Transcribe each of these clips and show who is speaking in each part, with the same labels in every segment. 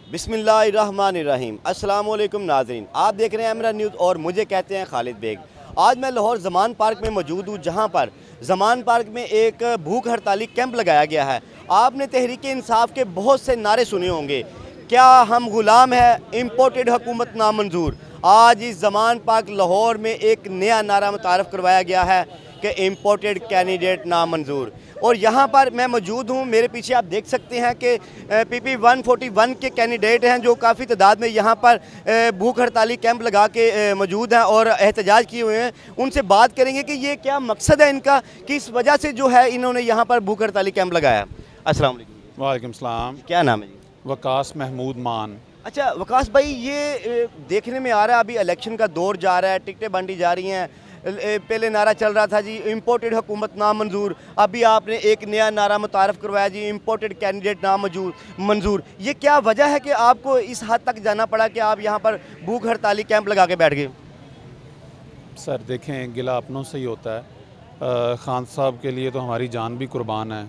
Speaker 1: बिस्मिल्लाहिर्रहमानिर्रहीम। अस्सलाम वालेकुम नाज़रीन, आप देख रहे हैं अमरा न्यूज़ और मुझे कहते हैं खालिद बेग। आज मैं लाहौर ज़मान पार्क में मौजूद हूँ, जहाँ पर ज़मान पार्क में एक भूख हड़ताली कैंप लगाया गया है। आपने तहरीक इंसाफ के बहुत से नारे सुने होंगे, क्या हम गुलाम है, इम्पोर्टेड हुकूमत नामंजूर। आज इस ज़मान पार्क लाहौर में एक नया नारा मुतारफ़ करवाया गया है कि इम्पोर्टेड कैंडिडेट नामंजूर। और यहाँ पर मैं मौजूद हूँ, मेरे पीछे आप देख सकते हैं कि PP 141 के कैंडिडेट हैं जो काफ़ी तादाद में यहाँ पर भूख हड़ताली कैंप लगा के मौजूद हैं और एहतजाज किए हुए हैं। उनसे बात करेंगे कि ये क्या मकसद है इनका, किस वजह से जो है इन्होंने यहाँ पर भूख हड़ताली कैंप लगाया। अस्सलाम वालेकुम।
Speaker 2: वालेकुम सलाम।
Speaker 1: क्या नाम है जी?
Speaker 2: वकास महमूद मान।
Speaker 1: अच्छा वकास भाई, ये देखने में आ रहा है अभी इलेक्शन का दौर जा रहा है, टिकटें बांटी जा रही हैं। पहले नारा चल रहा था जी इम्पोर्टेड हुकूमत नामंजूर, अभी आपने एक नया नारा मुतारफ़ करवाया जी इम्पोर्टेड कैंडिडेट मंजूर। ये क्या वजह है कि आपको इस हद तक जाना पड़ा कि आप यहाँ पर भूख हड़ताली कैंप लगा के बैठ गए?
Speaker 2: सर देखें, गिला अपनों से ही होता है। खान साहब के लिए तो हमारी जान भी कुर्बान है,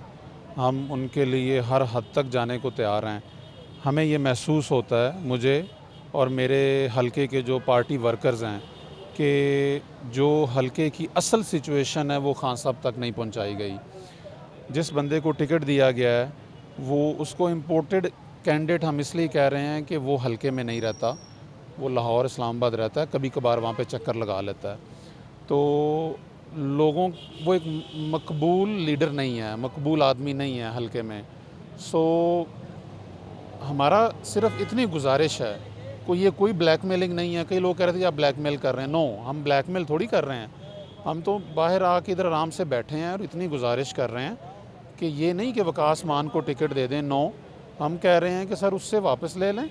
Speaker 2: हम उनके लिए हर हद तक जाने को तैयार हैं। हमें ये महसूस होता है, मुझे और मेरे हलके के जो पार्टी वर्कर्स हैं, कि जो हलके की असल सिचुएशन है वो खान साहब तक नहीं पहुंचाई गई। जिस बंदे को टिकट दिया गया है वो उसको इम्पोर्टेड कैंडिडेट हम इसलिए कह रहे हैं कि वो हलके में नहीं रहता, वो लाहौर इस्लामाबाद रहता है, कभी कभार वहाँ पे चक्कर लगा लेता है। तो लोगों, वो एक मकबूल लीडर नहीं है, मकबूल आदमी नहीं है हलके में। सो हमारा सिर्फ इतनी गुजारिश है, कोई ब्लैकमेलिंग नहीं है। कई लोग कह रहे थे आप ब्लैकमेल कर रहे हैं। नो, हम ब्लैकमेल थोड़ी कर रहे हैं, हम तो बाहर आके इधर आराम से बैठे हैं और इतनी गुजारिश कर रहे हैं कि ये नहीं कि वकास मान को टिकट दे दें। नो, हम कह रहे हैं कि सर उससे वापस ले लें,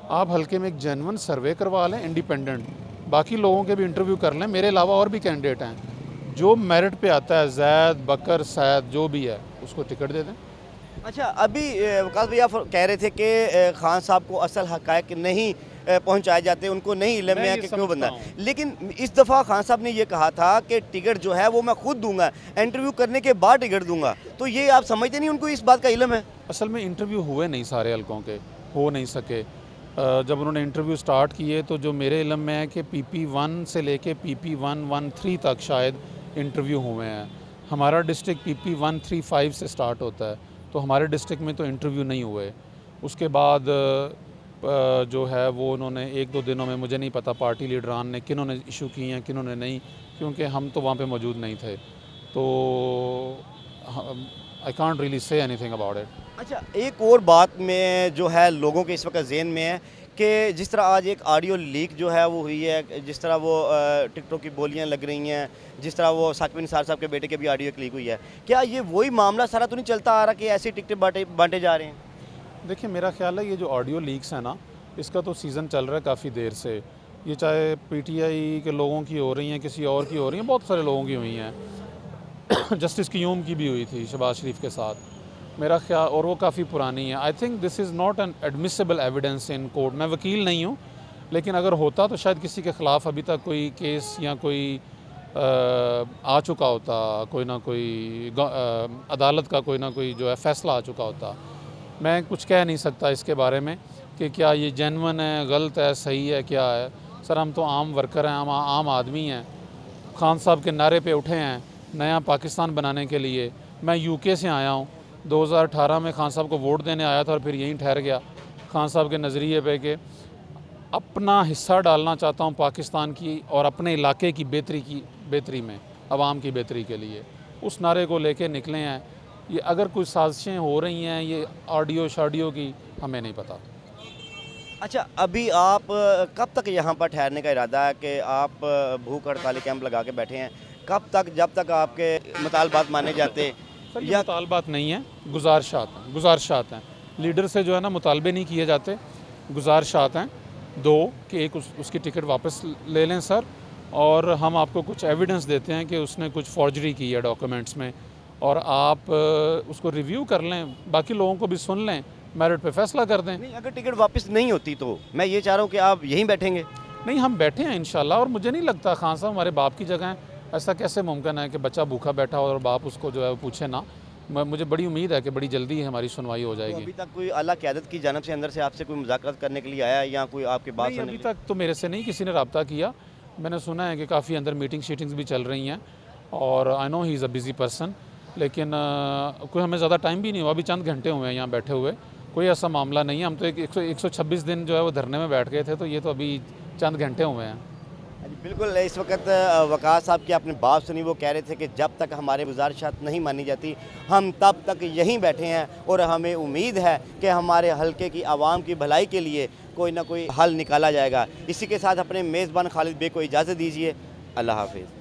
Speaker 2: आप हल्के में एक जेन्युइन सर्वे करवा लें इंडिपेंडेंट, बाकी लोगों के भी इंटरव्यू कर लें, मेरे अलावा और भी कैंडिडेट हैं, जो मेरिट पे आता है, जैद बकर सैद जो भी है उसको टिकट दे दें।
Speaker 1: अच्छा, अभी वकास भैया कह रहे थे कि खान साहब को असल हक़ाइक़ नहीं पहुंचाए जाते, उनको नहीं इल्म में है कि क्यों बंदा। लेकिन इस दफ़ा खान साहब ने ये कहा था कि टिकट जो है वो मैं खुद दूंगा, इंटरव्यू करने के बाद टिकट दूंगा। तो ये आप समझते नहीं उनको इस बात का इल्म है?
Speaker 2: असल में इंटरव्यू हुए नहीं, सारे हलकों के हो नहीं सके। जब उन्होंने इंटरव्यू स्टार्ट किए तो जो मेरे इल्म में है कि PP 1 से लेके PP 113 तक शायद इंटरव्यू हुए हैं। हमारा डिस्ट्रिक्ट PP 135 से स्टार्ट होता है, तो हमारे डिस्ट्रिक्ट में तो इंटरव्यू नहीं हुए। उसके बाद जो है वो उन्होंने 1-2 दिनों में, मुझे नहीं पता पार्टी लीडरान ने किन्होंने इशू किए हैं किन्होंने नहीं, क्योंकि हम तो वहाँ पे मौजूद नहीं थे, तो I can't really say anything about it.
Speaker 1: अच्छा, एक और बात में जो है लोगों के इस वक्त जहन में है कि जिस तरह आज एक ऑडियो लीक जो है वो हुई है, जिस तरह वो टिकटों की बोलियां लग रही हैं, जिस तरह वो साकिब निसार साहब के बेटे के भी ऑडियो लीक हुई है, क्या ये वही मामला सारा तो नहीं चलता आ रहा कि ऐसी टिकटें बांटे जा रहे हैं?
Speaker 2: देखिए, मेरा ख्याल है ये जो ऑडियो लीक्स है ना, इसका तो सीज़न चल रहा है काफ़ी देर से। ये चाहे PTI के लोगों की हो रही हैं, किसी और की हो रही हैं, बहुत सारे लोगों की हुई हैं। जस्टिस क़य्यूम की भी हुई थी शहबाज शरीफ के साथ, मेरा ख्याल, और वो काफ़ी पुरानी है। I think this is not an admissible evidence in court. मैं वकील नहीं हूँ, लेकिन अगर होता तो शायद किसी के ख़िलाफ़ अभी तक कोई केस या कोई आ चुका होता, कोई ना कोई अदालत का कोई ना कोई जो है फ़ैसला आ चुका होता। मैं कुछ कह नहीं सकता इसके बारे में कि क्या ये जेन्युइन है, गलत है, सही है, क्या है। सर हम तो आम वर्कर हैं, हम आम आदमी हैं, खान साहब के नारे पे उठे हैं नया पाकिस्तान बनाने के लिए। मैं UK से आया हूँ, 2018 में खान साहब को वोट देने आया था और फिर यहीं ठहर गया, खान साहब के नज़रिए पे कि अपना हिस्सा डालना चाहता हूँ पाकिस्तान की और अपने इलाके की बेहतरी में, आवाम की बेहतरी के लिए। उस नारे को लेके निकले हैं। ये अगर कुछ साजिशें हो रही हैं ये ऑडियो शाडियो की, हमें नहीं पता।
Speaker 1: अच्छा, अभी आप कब तक यहाँ पर ठहरने का इरादा है कि आप भूख हड़ताली कैंप लगा के बैठे हैं? कब तक, जब तक आपके मुतालबात माने जाते?
Speaker 2: सर ये मुतालबात नहीं है, गुजारिशात हैं। लीडर से जो है ना मुतालबे नहीं किए जाते, गुजारिशात हैं दो कि एक उसकी टिकट वापस ले लें सर, और हम आपको कुछ एविडेंस देते हैं कि उसने कुछ फॉर्जरी की है डॉक्यूमेंट्स में, और आप उसको रिव्यू कर लें, बाकी लोगों को भी सुन लें, मेरिट पे फैसला कर दें।
Speaker 1: नहीं, अगर टिकट वापस नहीं होती तो मैं ये चाह रहा हूँ कि आप यहीं बैठेंगे।
Speaker 2: नहीं, हम बैठे हैं इंशाल्लाह, और मुझे नहीं लगता खान साहब हमारे बाप की जगह हैं। ऐसा कैसे मुमकिन है कि बच्चा भूखा बैठा हो और बाप उसको जो है वो पूछे ना। मुझे बड़ी उम्मीद है कि बड़ी जल्दी ही हमारी सुनवाई हो
Speaker 1: तो
Speaker 2: जाएगी।
Speaker 1: अभी तक कोई आला क़यादत की जानब से अंदर से आपसे कोई मुज़ाकरात करने के लिए आया या कोई आपकी बात
Speaker 2: नहीं,
Speaker 1: सुनने
Speaker 2: अभी
Speaker 1: के लिए?
Speaker 2: तक तो मेरे से नहीं किसी ने रब्ता किया। मैंने सुना है कि काफ़ी अंदर मीटिंग शीटिंग्स भी चल रही हैं और I know he is a busy person, लेकिन कोई हमें ज़्यादा टाइम भी नहीं हुआ, अभी चंद घंटे हुए हैं यहाँ बैठे हुए। कोई ऐसा मामला नहीं है, हम तो 126 दिन जो है वो धरने में बैठ गए थे, तो ये तो अभी चंद घंटे हुए हैं।
Speaker 1: जी, बिल्कुल। इस वक्त वक़ार साहब की आपने बात सुनी, वो कह रहे थे कि जब तक हमारे गुज़ारिशात नहीं मानी जाती हम तब तक यहीं बैठे हैं और हमें उम्मीद है कि हमारे हलके की आवाम की भलाई के लिए कोई ना कोई हल निकाला जाएगा। इसी के साथ अपने मेज़बान खालिद बेग को इजाज़त दीजिए। अल्लाह हाफ़िज़।